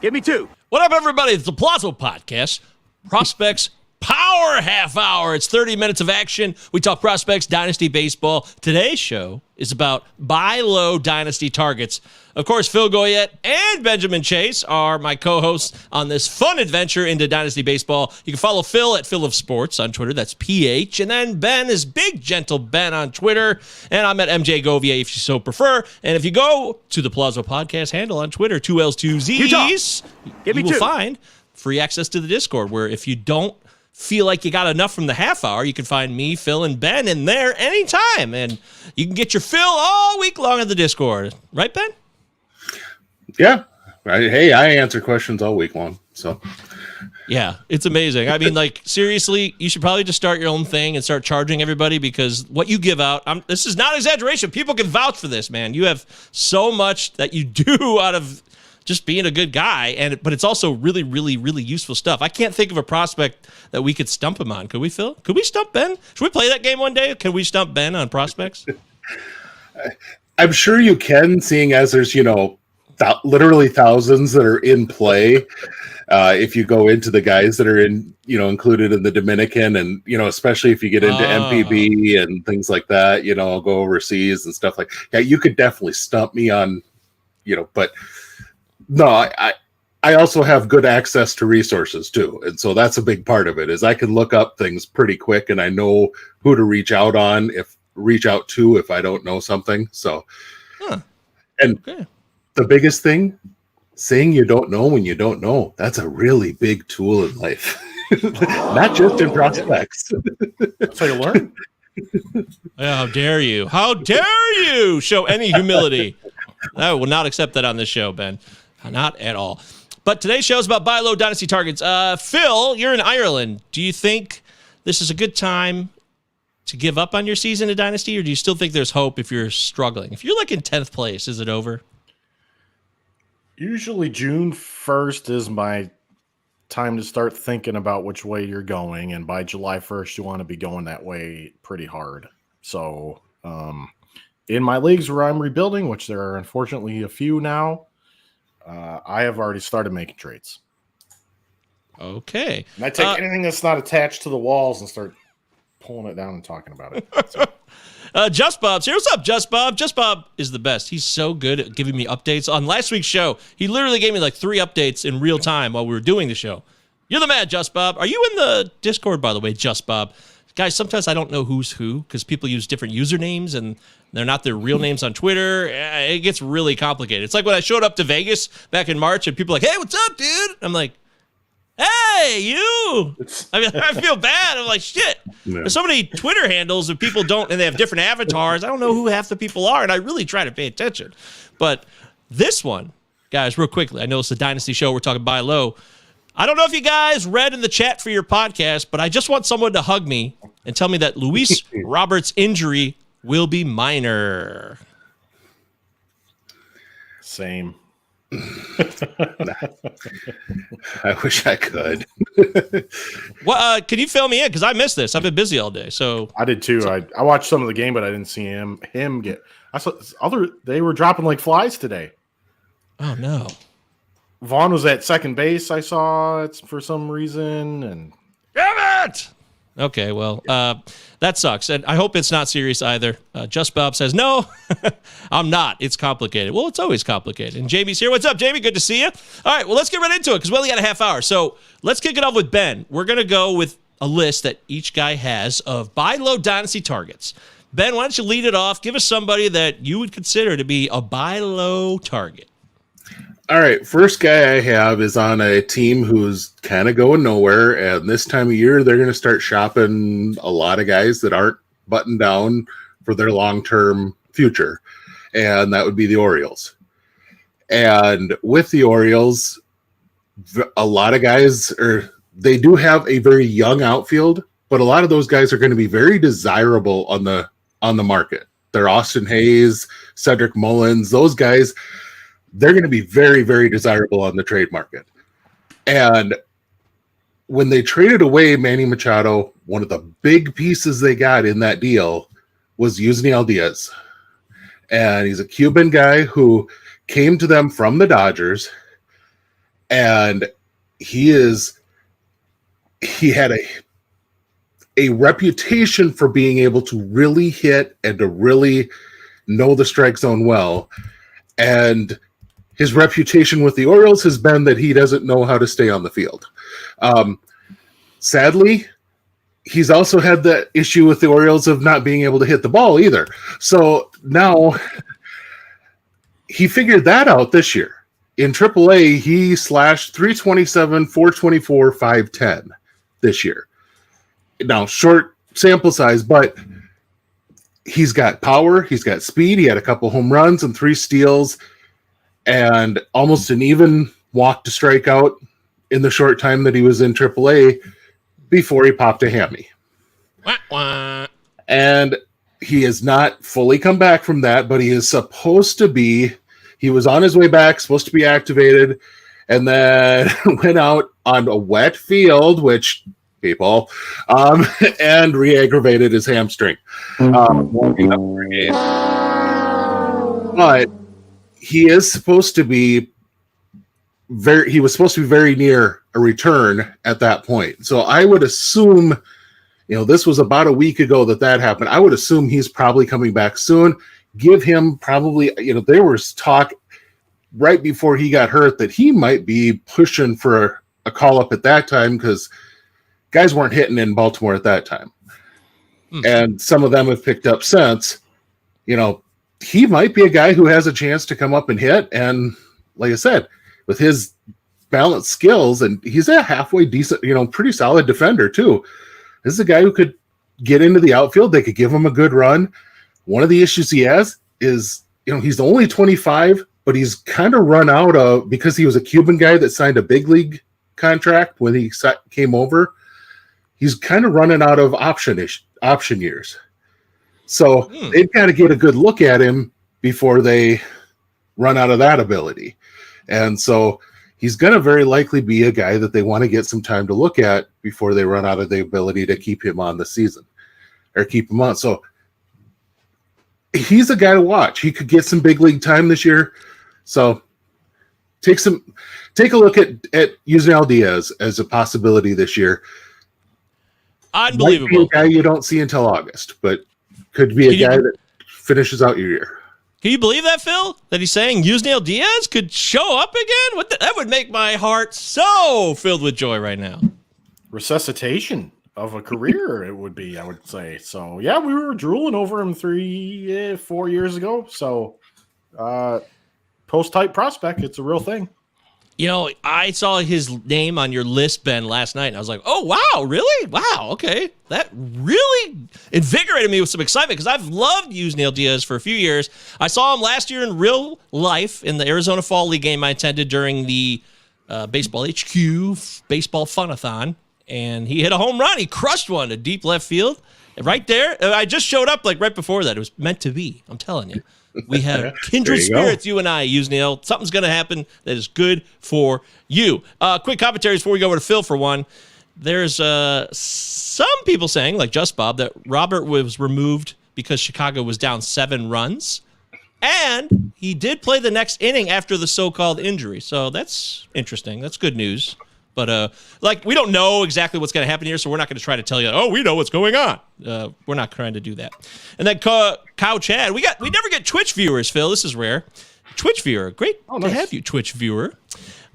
Give me 2. What up, everybody? It's the Pallazzo Podcast, Prospects Power Half Hour. It's 30 minutes of action. We talk prospects, dynasty baseball. Today's show is about buy low dynasty targets. Of course, Phil Goyette and Benjamin Chase are my co-hosts on this fun adventure into dynasty baseball. You can follow Phil at Phil of Sports on Twitter. That's PH. And then Ben is Big Gentle Ben on Twitter. And I'm at MJ Govier if you so prefer. And if you go to the Pallazzo Podcast handle on Twitter, 2 L's, 2 Z's, you will find free access to the Discord, where if you don't feel like you got enough from the half hour, you can find me, Phil, and Ben in there anytime. And you can get your fill all week long in the Discord. Right, Ben? Yeah. Hey, I answer questions all week long. So, yeah, it's amazing. I mean, like, seriously, you should probably just start your own thing and start charging everybody, because what you give out, this is not exaggeration. People can vouch for this, man. You have so much that you do out of just being a good guy, but it's also really, really, really useful stuff. I can't think of a prospect that we could stump him on. Could we, Phil? Could we stump Ben? Should we play that game one day? Can we stump Ben on prospects? I'm sure you can, seeing as there's, literally thousands that are in play. If you go into the guys that are included in the Dominican, and, especially if you get into MPB and things like that, I'll go overseas and stuff like that. Yeah, you could definitely stump me on, but no, I also have good access to resources too. And so that's a big part of it, is I can look up things pretty quick, and I know who to reach out to if I don't know something. So, The biggest thing, saying you don't know when you don't know, that's a really big tool in life. Not just in prospects. That's how you learn. How dare you? How dare you show any humility? I will not accept that on this show, Ben. Not at all. But today's show is about buy low dynasty targets. Phil, you're in Ireland. Do you think this is a good time to give up on your season of dynasty, or do you still think there's hope if you're struggling? If you're like in 10th place, is it over? Usually June 1st is my time to start thinking about which way you're going, and by July 1st, you want to be going that way pretty hard. So in my leagues where I'm rebuilding, which there are unfortunately a few now, I have already started making trades. Okay. And I take anything that's not attached to the walls and start pulling it down and talking about it. So. Just Bob's here. What's up, Just Bob? Just Bob is the best. He's so good at giving me updates. On last week's show, he literally gave me like 3 updates in real time while we were doing the show. You're the man, Just Bob. Are you in the Discord, by the way, Just Bob? Guys, sometimes I don't know who's who, because people use different usernames and they're not their real names on Twitter. It gets really complicated. It's like when I showed up to Vegas back in March and people are like, hey, what's up, dude? I'm like, hey, you. I mean, I feel bad. I'm like, shit. Yeah. There's so many Twitter handles that people don't, and they have different avatars. I don't know who half the people are, and I really try to pay attention. But this one, guys, real quickly, I know it's a Dynasty show. We're talking buy low. I don't know if you guys read in the chat for your podcast, but I just want someone to hug me and tell me that Luis Roberts' injury will be minor. Same. I wish I could. Well, can you fill me in? Because I missed this. I've been busy all day. So I did too. I watched some of the game, but I didn't see him get. I saw they were dropping like flies today. Oh no. Vaughn was at second base. I saw it for some reason, and damn it. Okay, well, that sucks, and I hope it's not serious either. Just Bob says, no, I'm not. It's complicated. Well, it's always complicated. And Jamie's here. What's up, Jamie? Good to see you. All right, well, let's get right into it, because we only got a half hour. So let's kick it off with Ben. We're going to go with a list that each guy has of buy low dynasty targets. Ben, why don't you lead it off? Give us somebody that you would consider to be a buy low target. All right, first guy I have is on a team who's kind of going nowhere, and this time of year they're going to start shopping a lot of guys that aren't buttoned down for their long-term future, and that would be the Orioles. And with the Orioles, a lot of guys they do have a very young outfield, but a lot of those guys are going to be very desirable on the market. They're Austin Hayes, Cedric Mullins, those guys. They're going to be very, very desirable on the trade market. And when they traded away Manny Machado, one of the big pieces they got in that deal was Yusniel Diaz. And he's a Cuban guy who came to them from the Dodgers. And he had a reputation for being able to really hit and to really know the strike zone well. And his reputation with the Orioles has been that he doesn't know how to stay on the field. Sadly, he's also had the issue with the Orioles of not being able to hit the ball either. So now he figured that out this year. In AAA, he slashed 327, 424, 510 this year. Now, short sample size, but he's got power, he's got speed, he had a couple home runs and 3 steals, and almost an even walk to strikeout in the short time that he was in AAA before he popped a hammy. Wah, wah. And he has not fully come back from that, but he is supposed to be. He was on his way back, supposed to be activated, and then went out on a wet field, which people, and re-aggravated his hamstring. Warming up for a game. But he is supposed to be he was supposed to be very near a return at that point. So I would assume, this was about a week ago that happened. I would assume he's probably coming back soon. Give him probably, there was talk right before he got hurt that he might be pushing for a call up at that time because guys weren't hitting in Baltimore at that time. And some of them have picked up since. He might be a guy who has a chance to come up and hit. And like I said, with his balanced skills, and he's a halfway decent, pretty solid defender too. This is a guy who could get into the outfield. They could give him a good run. One of the issues he has is, he's only 25, but he's kind of run out of, because he was a Cuban guy that signed a big league contract when he came over. He's kind of running out of option years. So they've got to get a good look at him before they run out of that ability. And so he's going to very likely be a guy that they want to get some time to look at before they run out of the ability to keep him on the season or keep him on. So he's a guy to watch. He could get some big league time this year. So take a look at Yusniel Diaz as a possibility this year. Unbelievable. Might be a guy you don't see until August, but could be a guy that finishes out your year. Can you believe that, Phil? That he's saying Yusniel Diaz could show up again? That would make my heart so filled with joy right now. Resuscitation of a career, it would be, I would say. So, yeah, we were drooling over him 4 years ago. So, post-type prospect, it's a real thing. I saw his name on your list, Ben, last night, and I was like, oh, wow, really? Wow, okay. That really invigorated me with some excitement because I've loved Yusniel Diaz for a few years. I saw him last year in real life in the Arizona Fall League game I attended during the Baseball HQ Baseball Funathon, and he hit a home run. He crushed one to deep left field right there. I just showed up right before that. It was meant to be, I'm telling you. We have kindred spirits, you and I, Yusniel. Something's going to happen that is good for you. Quick commentaries before we go over to Phil for one. There's some people saying, like Just Bob, that Robert was removed because Chicago was down 7 runs. And he did play the next inning after the so-called injury. So that's interesting. That's good news. But we don't know exactly what's going to happen here, so we're not going to try to tell you, we know what's going on. We're not trying to do that. And then Cow Chad, we never get Twitch viewers, Phil. This is rare. Twitch viewer. Great to have you, Twitch viewer.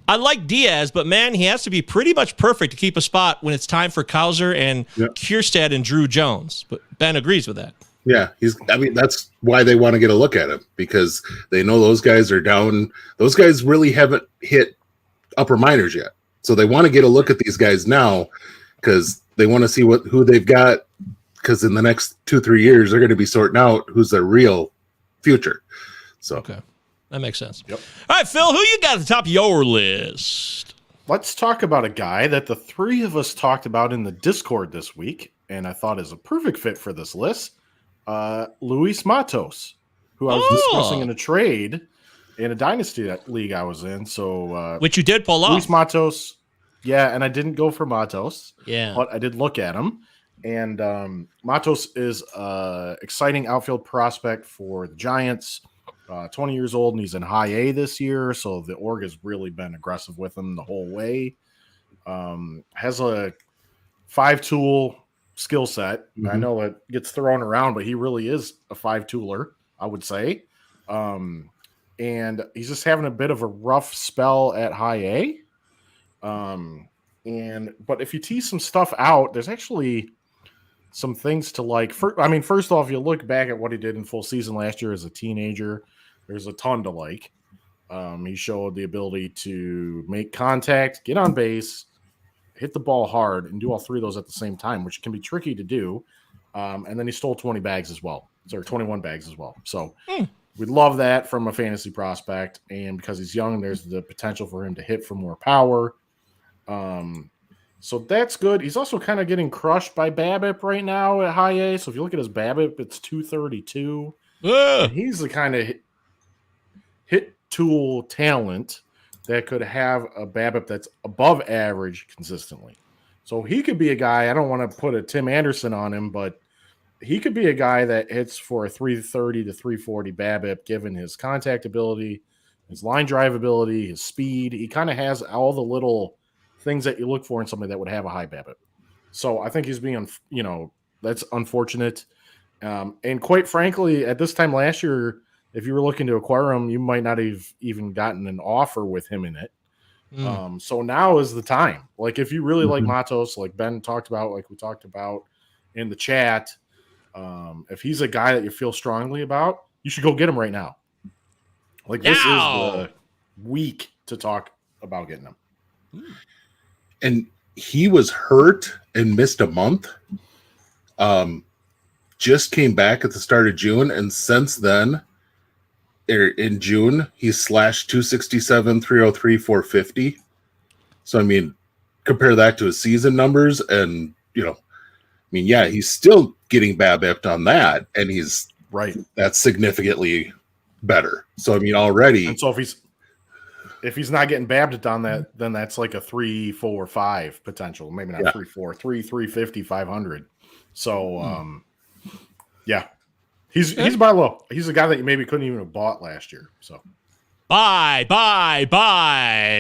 I like Diaz, but man, he has to be pretty much perfect to keep a spot when it's time for Cowser and Kierstead and Drew Jones. But Ben agrees with that. Yeah, that's why they want to get a look at him, because they know those guys are down. Those guys really haven't hit upper minors yet. So they want to get a look at these guys now because they want to see who they've got, because in the next 2-3 years, they're going to be sorting out who's their real future. So okay, that makes sense. Yep. All right, Phil, who you got at the top of your list? Let's talk about a guy that the 3 of us talked about in the Discord this week, and I thought is a perfect fit for this list. Luis Matos, who I was discussing in a trade in a dynasty league I was in. So, which you did pull off. Luis Matos. Yeah. And I didn't go for Matos. Yeah. But I did look at him. And Matos is exciting outfield prospect for the Giants. 20 years old, and he's in high A this year, so the org has really been aggressive with him the whole way. Has a 5-tool skill set. I know it gets thrown around, but he really is a 5-tooler, I would say. And he's just having a bit of a rough spell at high A. But if you tease some stuff out, there's actually some things to like. First off, you look back at what he did in full season last year as a teenager. There's a ton to like. He showed the ability to make contact, get on base, hit the ball hard, and do all three of those at the same time, which can be tricky to do. And then he stole 20 bags as well. Sorry, 21 bags as well. So we'd love that from a fantasy prospect. And because he's young, there's the potential for him to hit for more power. So that's good. He's also kind of getting crushed by BABIP right now at high A. So if you look at his BABIP, it's 232. He's the kind of hit tool talent that could have a BABIP that's above average consistently. So he could be a guy, I don't want to put a Tim Anderson on him, but he could be a guy that hits for a 330 to 340 BABIP, given his contact ability, his line drive ability, his speed. He kind of has all the little things that you look for in somebody that would have a high BABIP. So I think he's being, that's unfortunate. And quite frankly, at this time last year, if you were looking to acquire him, you might not have even gotten an offer with him in it. So now is the time. Like if you really like Matos, like Ben talked about, like we talked about in the chat, if he's a guy that you feel strongly about, you should go get him right now. Like this is the week to talk about getting him. And he was hurt and missed a month. Just came back at the start of June, and since then, in June, he slashed 267, 303, 450. So, I mean, compare that to his season numbers, and, he's still getting BABIP'd on that, and he's right. That's significantly better. So, I mean, already. And so if he's not getting BABIP'd on that, then that's like a 3, 4, 5 potential. Maybe not 3, 4, 3, 350, 500. So, yeah. He's buy low. He's a guy that you maybe couldn't even have bought last year. So buy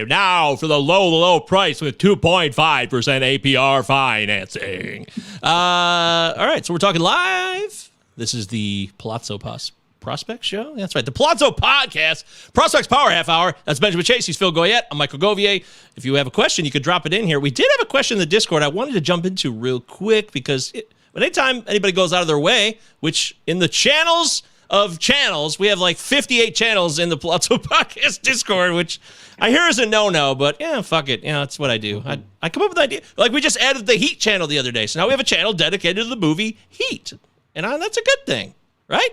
now for the low price with 2.5% APR financing. All right, so we're talking live. This is the Pallazzo Prospect Show. That's right, the Pallazzo Podcast, Prospects Power Half Hour. That's Benjamin Chase. He's Phil Goyette. I'm Michael Govier. If you have a question, you could drop it in here. We did have a question in the Discord I wanted to jump into real quick because but anytime anybody goes out of their way, which in the channels of channels, we have like 58 channels in the Pallazzo Podcast Discord, which I hear is a no-no, but fuck it. That's what I do. I come up with an idea. Like we just added the Heat channel the other day. So now we have a channel dedicated to the movie Heat. And that's a good thing, right?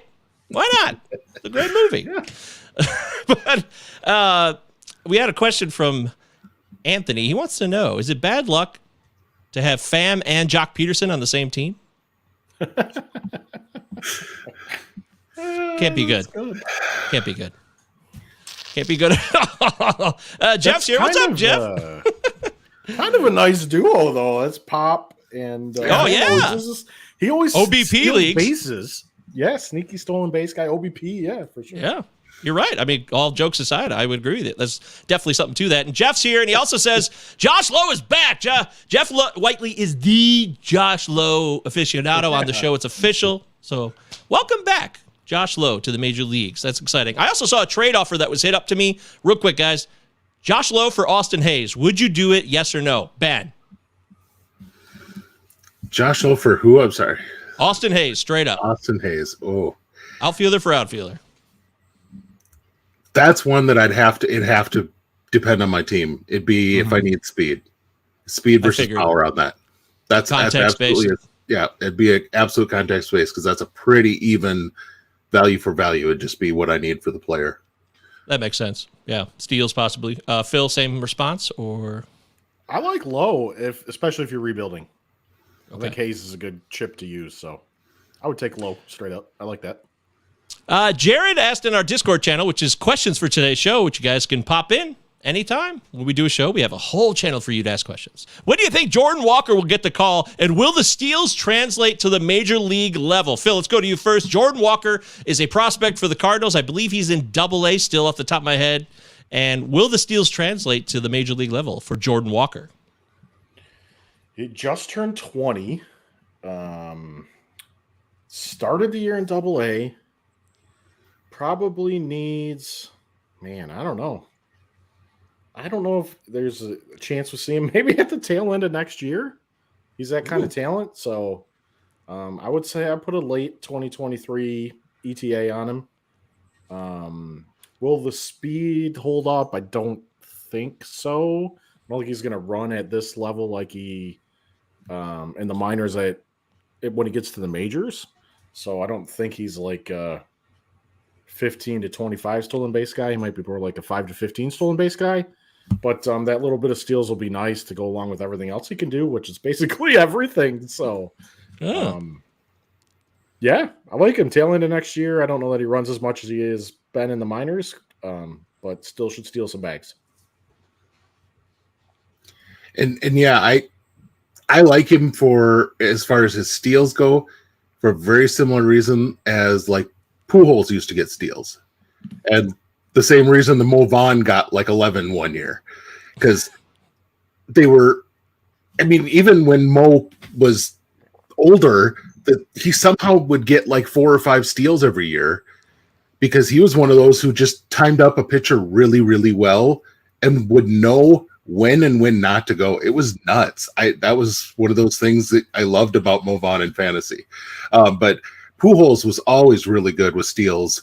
Why not? It's a great movie. But we had a question from Anthony. He wants to know, is it bad luck to have Pham and Jock Peterson on the same team? Can't be good. Can't be good. Can't be good at all. Jeff's here. What's up, Jeff? Kind of a nice duo, though. That's Pop and he always OBP leagues bases. Yeah, sneaky stolen base guy. OBP, yeah, for sure. Yeah. You're right. I mean, all jokes aside, I would agree with it. There's definitely something to that. And Jeff's here, and he also says, Josh Lowe is back. Jeff Whiteley is the Josh Lowe aficionado on the show. It's official. So welcome back, Josh Lowe, to the major leagues. That's exciting. I also saw a trade offer that was hit up to me. Real quick, guys. Josh Lowe for Austin Hayes. Would you do it, yes or no? Ben. Josh Lowe for who? I'm sorry. Austin Hayes, straight up. Austin Hayes. Oh. Outfielder for outfielder. That's one that it'd have to depend on my team. It'd be if I need speed versus power on that. That's absolutely it'd be an absolute contact space because that's a pretty even value for value. It'd just be what I need for the player. That makes sense. Yeah, steals possibly. Phil, same response or? I like Lowe especially if you're rebuilding. I think Hayes is a good chip to use, so I would take Lowe straight up. I like that. Jared asked in our Discord channel, which is questions for today's show, which you guys can pop in anytime when we do a show, we have a whole channel for you to ask questions. When do you think Jordan Walker will get the call, and will the steals translate to the major league level? Phil, let's go to you first. Jordan Walker is a prospect for the Cardinals. I believe he's in Double-A still off the top of my head. And will the steals translate to the major league level for Jordan Walker? He just turned 20. Started the year in Double-A. Probably needs, man, I don't know. I don't know if there's a chance we'll see him maybe at the tail end of next year. He's that kind of talent. So I would say I put a late 2023 ETA on him. Will the speed hold up? I don't think so. I don't think he's going to run at this level like he in the minors when he gets to the majors. So I don't think he's like 15 to 25 stolen base guy. He might be more like a 5 to 15 stolen base guy. But that little bit of steals will be nice to go along with everything else he can do, which is basically everything. So, yeah, I like him. Tail end of next year. I don't know that he runs as much as he has been in the minors, but still should steal some bags. And yeah, I like him for as far as his steals go, for a very similar reason as like Pujols used to get steals, and the same reason the Mo Vaughn got like 11 one year, because they were. I mean, even when Mo was older, that he somehow would get like 4 or 5 steals every year, because he was one of those who just timed up a pitcher really, really well and would know when and when not to go. It was nuts. That was one of those things that I loved about Mo Vaughn in fantasy. But Pujols was always really good with steals,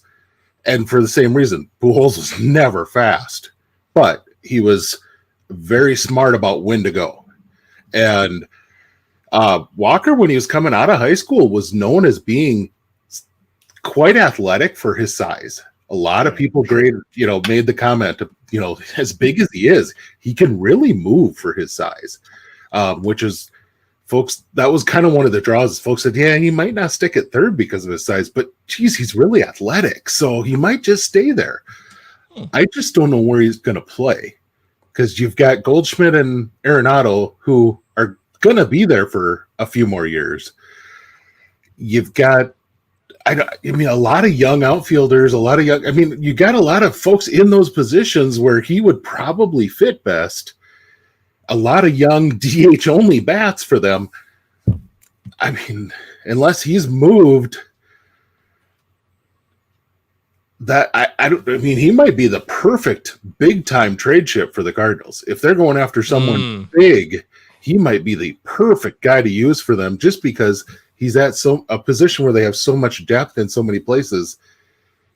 and for the same reason, Pujols was never fast, but he was very smart about when to go. And Walker, when he was coming out of high school, was known as being quite athletic for his size. A lot of people made the comment, as big as he is, he can really move for his size, which is, folks, that was kind of one of the draws. Folks said, yeah, he might not stick at third because of his size, but geez, he's really athletic, so he might just stay there. I just don't know where he's going to play, because you've got Goldschmidt and Arenado who are going to be there for a few more years. You've got, a lot of young outfielders, you got a lot of folks in those positions where he would probably fit best. A lot of young DH only bats for them. I mean, unless he's moved, he might be the perfect big time trade chip for the Cardinals. If they're going after someone big, he might be the perfect guy to use for them, just because he's at a position where they have so much depth in so many places.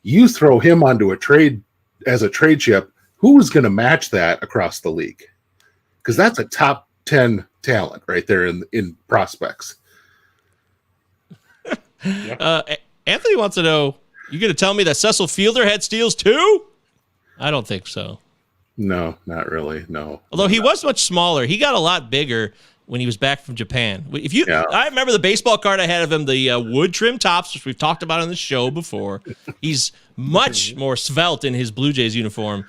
You throw him onto a trade as a trade chip, who's going to match that across the league? Because that's a top 10 talent right there in prospects. Anthony wants to know, you going to tell me that Cecil Fielder had steals too? I don't think so. No, not really. No. Although he was much smaller. He got a lot bigger when he was back from Japan. I remember the baseball card I had of him, the wood trim tops, which we've talked about on the show before. He's much more svelte in his Blue Jays uniform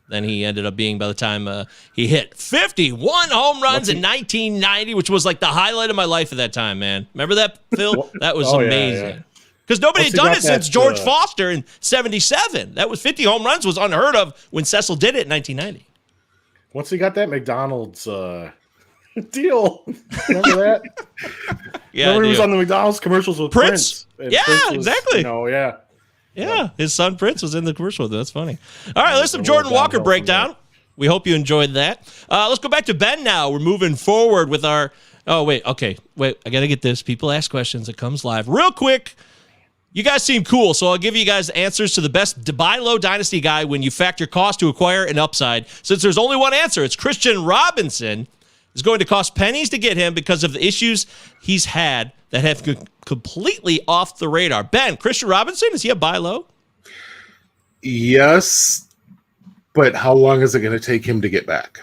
than he ended up being by the time he hit 51 home runs in 1990, which was like the highlight of my life at that time, man. Remember that, Phil? That was amazing. Because nobody had done it since George Foster in 77. That was 50 home runs was unheard of when Cecil did it in 1990. Once he got that McDonald's deal, remember that? Yeah, remember he was on the McDonald's commercials with Prince? Yeah, Prince was, exactly. Yeah, his son Prince was in the commercial with him. That's funny. All right, let's have Jordan Walker breakdown. We hope you enjoyed that. Let's go back to Ben now. We're moving forward with our... Oh, wait. Okay. Wait, I got to get this. People ask questions. It comes live. Real quick, you guys seem cool, so I'll give you guys answers to the best buy low dynasty guy when you factor cost to acquire and upside. Since there's only one answer, it's Christian Robinson. It's going to cost pennies to get him because of the issues he's had that have completely off the radar. Ben, Christian Robinson, is he a buy low? Yes, but how long is it going to take him to get back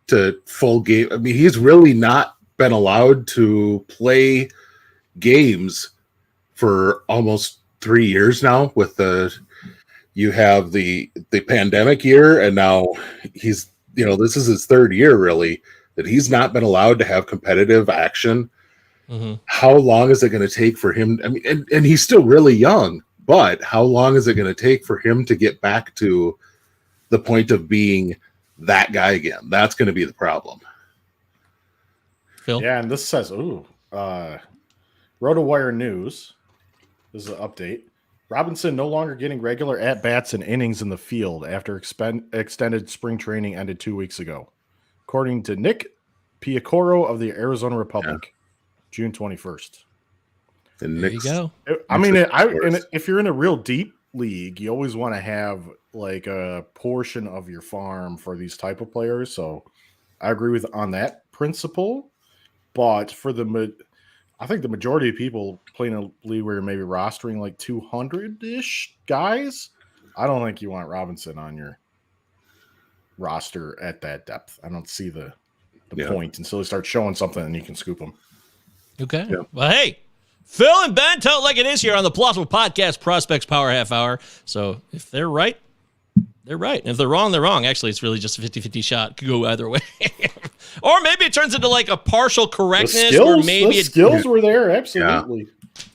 to full game? I mean, he's really not been allowed to play games for almost 3 years now with the You have the pandemic year, and now he's, this is his third year really that he's not been allowed to have competitive action. Mm-hmm. How long is it going to take for him? I mean, and he's still really young, but how long is it going to take for him to get back to the point of being that guy again? That's going to be the problem. Phil? Yeah, and this says, RotoWire News. This is an update. Robinson no longer getting regular at-bats and innings in the field after extended spring training ended 2 weeks ago. According to Nick Piacoro of the Arizona Republic, June 21st. And There you go. I mean, if you're in a real deep league, you always want to have like a portion of your farm for these type of players. So I agree with on that principle. But for I think the majority of people playing a league where you're maybe rostering like 200-ish guys, I don't think you want Robinson on your roster at that depth. I don't see the point until he starts showing something and you can scoop him. Okay. Yeah. Well, hey, Phil and Ben tell it like it is here on the Pallazzo Podcast Prospects Power Half Hour. So if they're right, they're right. And if they're wrong, they're wrong. Actually, it's really just a 50-50 shot. Could go either way. Or maybe it turns into like a partial correctness. The skills were there, absolutely. Yeah.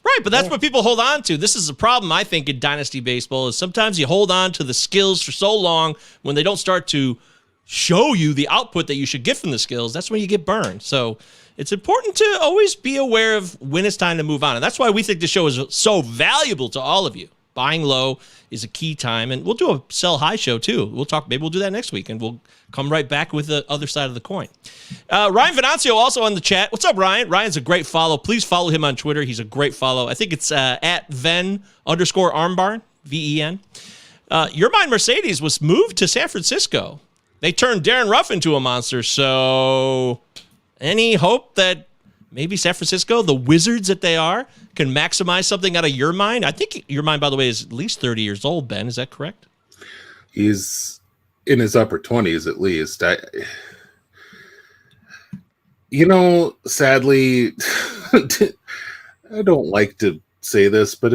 Right, but that's what people hold on to. This is a problem, I think, in Dynasty Baseball, is sometimes you hold on to the skills for so long when they don't start to show you the output that you should get from the skills. That's when you get burned. So it's important to always be aware of when it's time to move on. And that's why we think the show is so valuable to all of you. Buying low is a key time, and we'll do a sell high show too. Maybe we'll do that next week, and we'll come right back with the other side of the coin. Ryan Venancio also on the chat. What's up, Ryan? Ryan's a great follow. Please follow him on Twitter. He's a great follow. I think it's at Ven_Armbarn, VEN. Your Mind Mercedes was moved to San Francisco. They turned Darren Ruff into a monster, so any hope that maybe San Francisco, the wizards that they are, can maximize something out of Your Mind? I think Your Mind, by the way, is at least 30 years old, Ben. Is that correct? He's in his upper 20s at least. Sadly, I don't like to say this, but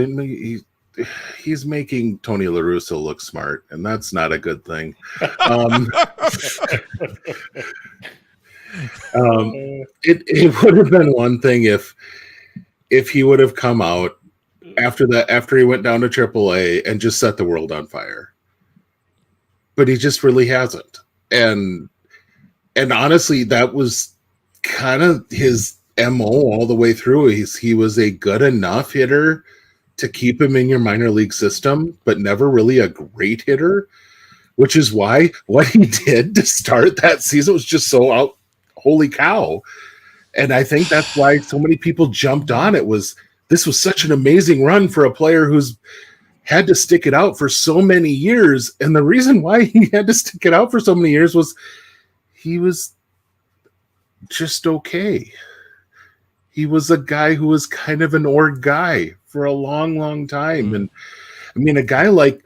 he's making Tony La Russa look smart, and that's not a good thing. It would have been one thing if he would have come out after he went down to AAA and just set the world on fire. But he just really hasn't. And honestly, that was kind of his MO all the way through. He was a good enough hitter to keep him in your minor league system, but never really a great hitter, which is why what he did to start that season was just so out. Holy cow. And I think that's why so many people jumped on it. This was such an amazing run for a player who's had to stick it out for so many years. And the reason why he had to stick it out for so many years was he was just okay. He was a guy who was kind of an org guy for a long, long time. And I mean, a guy like,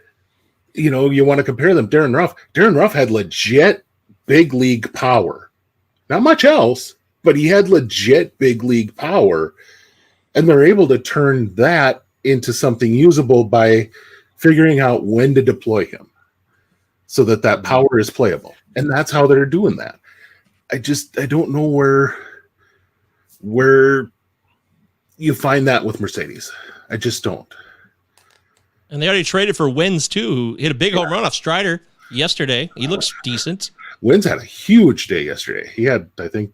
you want to compare them, Darren Ruff. Darren Ruff had legit big league power. Not much else, but he had legit big league power. And they're able to turn that into something usable by figuring out when to deploy him so that power is playable. And that's how they're doing that. I don't know where you find that with Mercedes. I just don't. And they already traded for Wins, too, who hit a big home run off Strider yesterday. He looks decent. Wins had a huge day yesterday. He had, I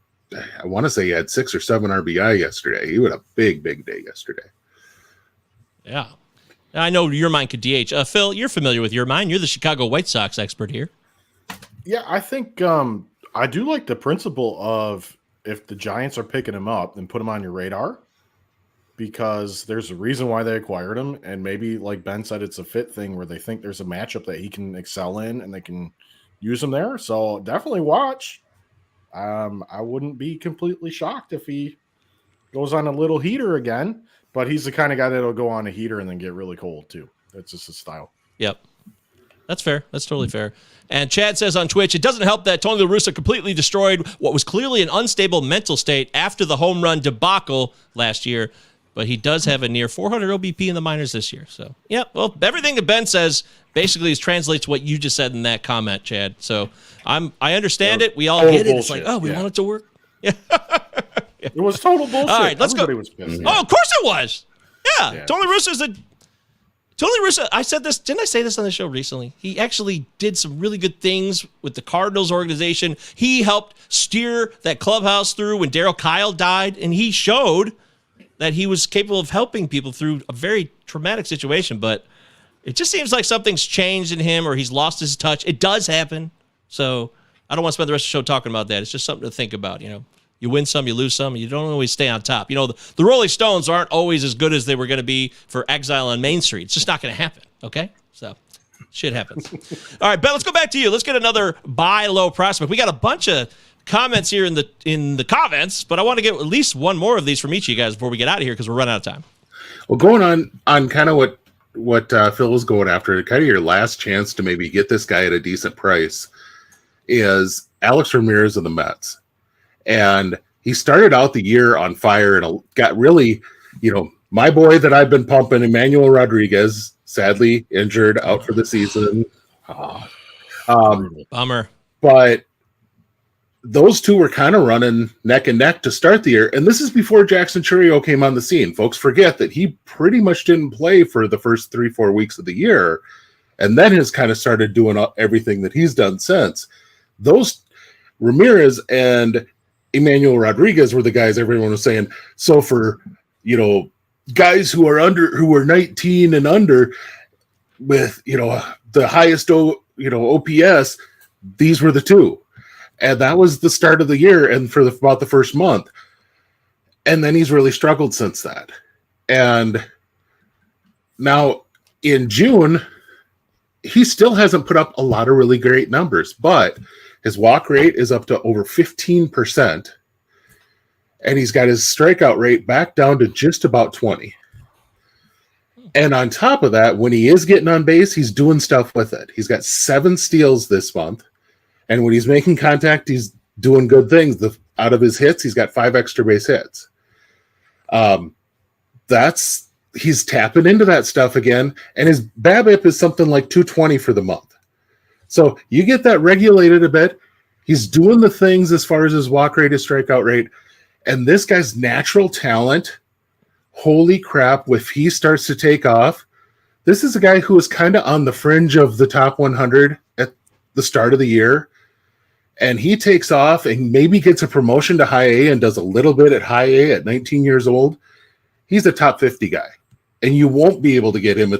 want to say he had 6 or 7 RBI yesterday. He had a big, big day yesterday. Yeah. I know Your Mind could DH. Phil, you're familiar with Your Mind. You're the Chicago White Sox expert here. Yeah, I think I do like the principle of if the Giants are picking him up, then put him on your radar because there's a reason why they acquired him. And maybe, like Ben said, it's a fit thing where they think there's a matchup that he can excel in and they can use him there. So definitely watch. I wouldn't be completely shocked if he goes on a little heater again, but he's the kind of guy that'll go on a heater and then get really cold too. That's just his style. Yep. That's fair. That's totally fair. And Chad says on Twitch, it doesn't help that Tony La Russa completely destroyed what was clearly an unstable mental state after the home run debacle last year, but he does have a near 400 OBP in the minors this year. So, yeah, well, everything that Ben says basically translates what you just said in that comment, Chad. So I understand it. We all get it. It's like, oh, we want it to work. Yeah. It was total bullshit. All right, let's Everybody go. was pissed. Oh, of course it was. Yeah. Tony Russo, I said this, didn't I say this on the show recently? He actually did some really good things with the Cardinals organization. He helped steer that clubhouse through when Darryl Kyle died, and he showed that he was capable of helping people through a very traumatic situation, but it just seems like something's changed in him or he's lost his touch. It does happen. So I don't want to spend the rest of the show talking about that. It's just something to think about, You win some, you lose some. You don't always stay on top. The Rolling Stones aren't always as good as they were going to be for Exile on Main Street. It's just not going to happen, okay? So shit happens. All right, Ben, let's go back to you. Let's get another buy low prospect. We got a bunch of comments here in the comments, but I want to get at least one more of these from each of you guys before we get out of here because we're running out of time. Well, going on kind of what Phil was going after, kind of your last chance to maybe get this guy at a decent price is Alex Ramirez of the Mets. And he started out the year on fire and got really, my boy that I've been pumping, Emmanuel Rodriguez, sadly injured, out for the season. Bummer. But those two were kind of running neck and neck to start the year. And this is before Jackson Chourio came on the scene. Folks forget that he pretty much didn't play for the first 3-4 weeks of the year. And then has kind of started doing everything that he's done since. Those Ramirez and Emmanuel Rodriguez were the guys everyone was saying. So for, guys who are 19 and under with, the highest, OPS, these were the two. And that was the start of the year and for about the first month. And then he's really struggled since that. And now in June, he still hasn't put up a lot of really great numbers, but his walk rate is up to over 15%, and he's got his strikeout rate back down to just about 20. And on top of that, when he is getting on base, he's doing stuff with it. He's got 7 steals this month, and when he's making contact, he's doing good things. Out of his hits, he's got 5 extra base hits. He's tapping into that stuff again, and his BABIP is something like 220 for the month. So you get that regulated a bit. He's doing the things as far as his walk rate, his strikeout rate, and this guy's natural talent. Holy crap, if he starts to take off, this is a guy who was kind of on the fringe of the top 100 at the start of the year, and he takes off and maybe gets a promotion to high A and does a little bit at high A at 19 years old. He's a top 50 guy, and you won't be able to get him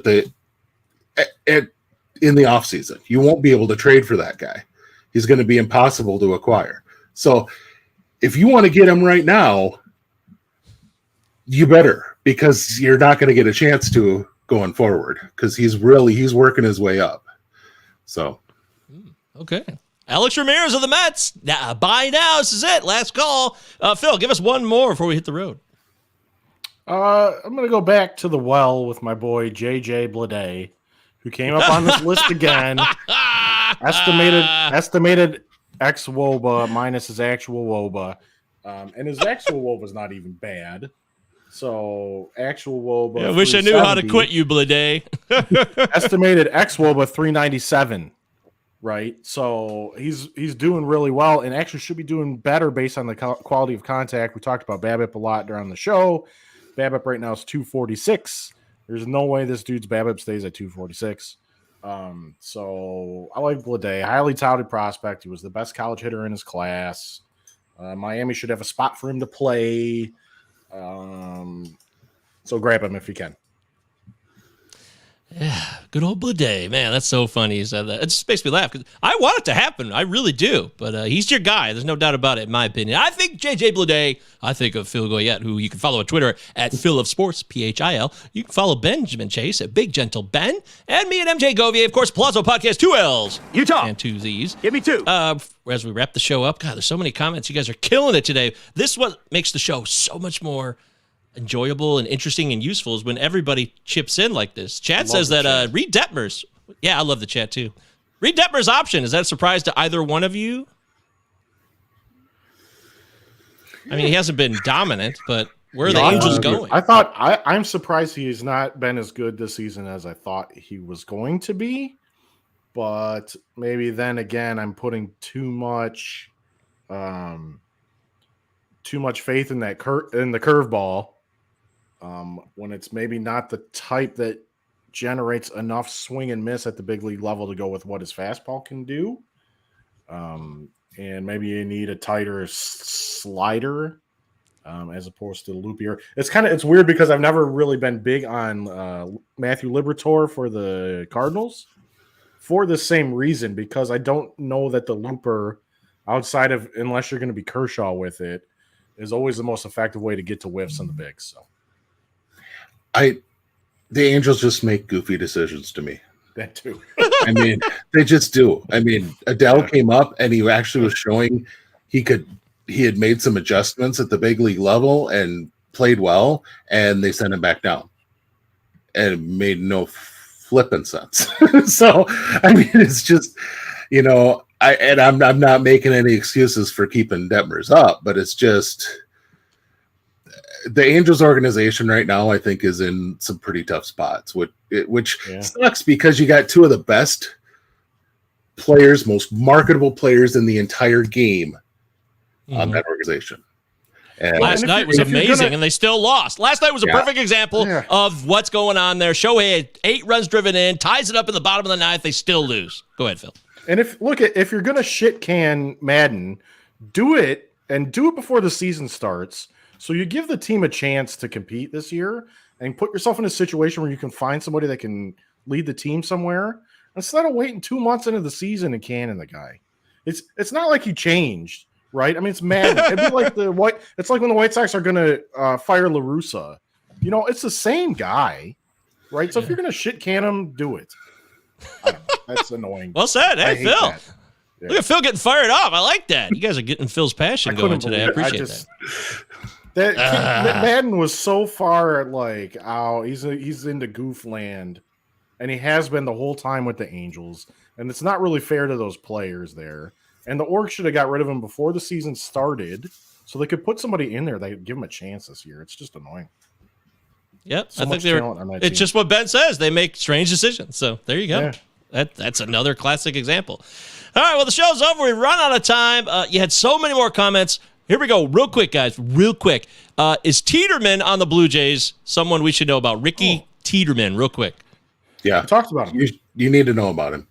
in the offseason. You won't be able to trade for that guy. He's going to be impossible to acquire. So if you want to get him right now, you better, because you're not going to get a chance to going forward because he's working his way up. So. Okay. Alex Ramirez of the Mets. Buy now. This is it. Last call. Phil, give us one more before we hit the road. I'm going to go back to the well with my boy JJ Bleday, who came up on this list again. Estimated ex-WOBA minus his actual WOBA. And his actual WOBA is not even bad. So actual WOBA. I wish I knew how to quit you, Bleday. Estimated ex-WOBA 397. Right. So he's doing really well and actually should be doing better based on the quality of contact. We talked about BABIP a lot during the show. BABIP right now is 246. There's no way this dude's BABIP stays at 246. So I like Bleday, highly touted prospect. He was the best college hitter in his class. Miami should have a spot for him to play. So grab him if you can. Yeah, good old Bleday. Man, that's so funny he said that. It just makes me laugh because I want it to happen. I really do. But he's your guy. There's no doubt about it, in my opinion. I think JJ Bleday, I think of Phil Goyette, who you can follow on Twitter at Phil of Sports, PHIL. You can follow Benjamin Chase at Big Gentle Ben. And me and MJ Govier, of course, Pallazzo Podcast, 2 L's. Utah. And 2 Z's. Give me 2. As we wrap the show up, God, there's so many comments. You guys are killing it today. This is what makes the show so much more enjoyable and interesting and useful is when everybody chips in like this. Chad says that Reed Detmers. Yeah, I love the chat too. Reed Detmers' option. Is that a surprise to either one of you? I mean, he hasn't been dominant, but Where are the Angels going? I'm surprised he's not been as good this season as I thought he was going to be. But maybe then again, I'm putting too much faith in that in the curveball when it's maybe not the type that generates enough swing and miss at the big league level to go with what his fastball can do. And maybe you need a tighter slider as opposed to loopier. It's weird because I've never really been big on Matthew Libertor for the Cardinals for the same reason, because I don't know that the looper, outside of unless you're going to be Kershaw with it, is always the most effective way to get to whiffs on the bigs. So the Angels just make goofy decisions to me. That too. I mean, they just do. I mean, Adele came up and he actually was showing he had made some adjustments at the big league level and played well, and they sent him back down. And it made no flipping sense. So, I mean, it's just, I'm not making any excuses for keeping Detmers up, but it's just the Angels organization right now, I think, is in some pretty tough spots, which sucks because you got two of the best players, most marketable players in the entire game on that organization. And last night was amazing, and they still lost. Last night was a perfect example of what's going on there. Shohei had 8 runs driven in, ties it up in the bottom of the ninth. They still lose. Go ahead, Phil. And if you're going to shit can Madden, do it before the season starts, so you give the team a chance to compete this year and put yourself in a situation where you can find somebody that can lead the team somewhere instead of waiting 2 months into the season and canning the guy. It's not like he changed. Right, I mean, it's mad. It'd be like it's like when the White Sox are going to fire La Russa. It's the same guy, right? So if you're going to shit can him, do it. I don't know. That's annoying. Well said. Hey, Phil. Yeah. Look at Phil getting fired up. I like that. You guys are getting Phil's passion going today. I appreciate that. Madden was so far he's into goof land, and he has been the whole time with the Angels, and it's not really fair to those players there. And the org should have got rid of him before the season started so they could put somebody in there that could give him a chance this year. It's just annoying. Yep. I think it's just what Ben says. They make strange decisions. So there you go. Yeah. That's another classic example. All right. Well, the show's over. We run out of time. You had so many more comments. Here we go. Real quick, guys. Real quick. Is Tiedemann on the Blue Jays someone we should know about? Ricky Tiedemann, real quick. Yeah. We talked about him. You need to know about him.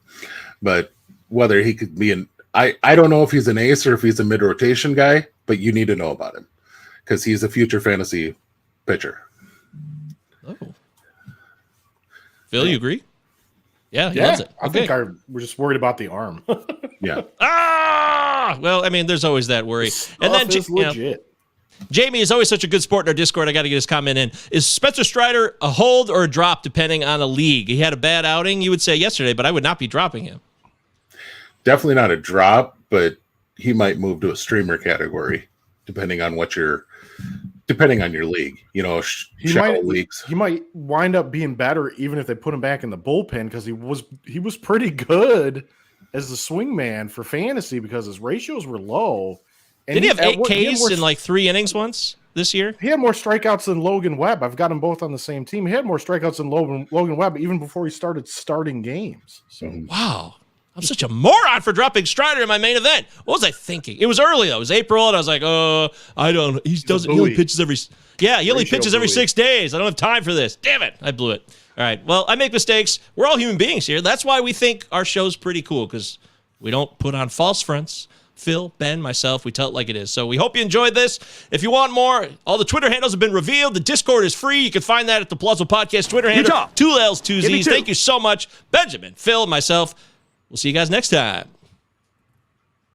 But whether he could be I don't know if he's an ace or if he's a mid-rotation guy, but you need to know about him because he's a future fantasy pitcher. Oh. Phil, you agree? Yeah, he loves it. I think we're just worried about the arm. Yeah. Well, I mean, there's always that worry. And then legit. Jamie is always such a good sport in our Discord. I got to get his comment in. Is Spencer Strider a hold or a drop depending on a league? He had a bad outing, you would say yesterday, but I would not be dropping him. Definitely not a drop, but he might move to a streamer category depending on your league. Leagues. He might wind up being better even if they put him back in the bullpen because he was pretty good as the swing man for fantasy because his ratios were low. And did he have 8 Ks in 3 innings once this year? He had more strikeouts than Logan Webb. I've got them both on the same team. He had more strikeouts than Logan Webb even before he started starting games. So wow. I'm such a moron for dropping Strider in my main event. What was I thinking? It was early though. It was April, and I was like, I don't. He only pitches every 6 days. I don't have time for this. Damn it! I blew it. All right. Well, I make mistakes. We're all human beings here. That's why we think our show's pretty cool because we don't put on false fronts. Phil, Ben, myself, we tell it like it is. So we hope you enjoyed this. If you want more, all the Twitter handles have been revealed. The Discord is free. You can find that at the Pallazzo Podcast Twitter handle. 2 L's, 2 Z's. Thank you so much, Benjamin, Phil, myself. We'll see you guys next time.